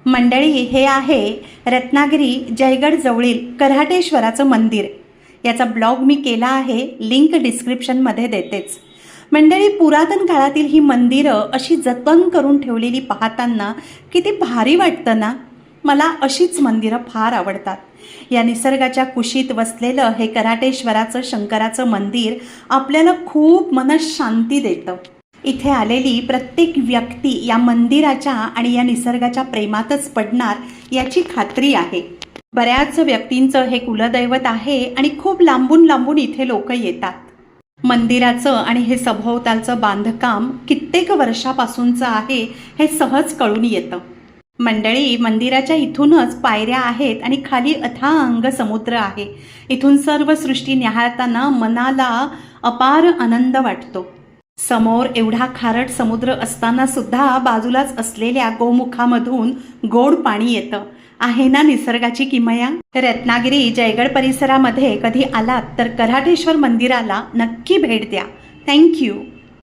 मंडळी, हे आहे रत्नागिरी जयगड जवळील कराटेश्वराचं मंदिर. याचा ब्लॉग मी केला आहे, लिंक डिस्क्रिप्शनमध्ये देतेच. मंडळी, पुरातन काळातील ही मंदिरं अशी जतन करून ठेवलेली पाहताना किती भारी वाटतं ना. मला अशीच मंदिरं फार आवडतात. या निसर्गाच्या कुशीत वसलेलं हे कराटेश्वराचं शंकराचं मंदिर आपल्याला खूप मनःशांती देतं. इथे आलेली प्रत्येक व्यक्ती या मंदिराच्या आणि या निसर्गाच्या प्रेमातच पडणार याची खात्री आहे. बऱ्याच व्यक्तींचं हे कुलदैवत आहे आणि खूप लांबून लांबून इथे लोक येतात. मंदिराचं आणि हे सभोवतालचं बांधकाम कित्येक वर्षापासूनचं आहे हे सहज कळून येतं. मंडळी, मंदिराच्या इथूनच पायऱ्या आहेत आणि खाली अथांग समुद्र आहे. इथून सर्व सृष्टी न्याहाळताना मनाला अपार आनंद वाटतो. समोर एवढा खारट समुद्र असताना सुद्धा बाजूलाच असलेल्या गोमुखामधून गोड पाणी येतं. आहे ना निसर्गाची किमया. रत्नागिरी जयगड परिसरामध्ये कधी आलात तर कराटेश्वर मंदिराला नक्की भेट द्या. थँक्यू.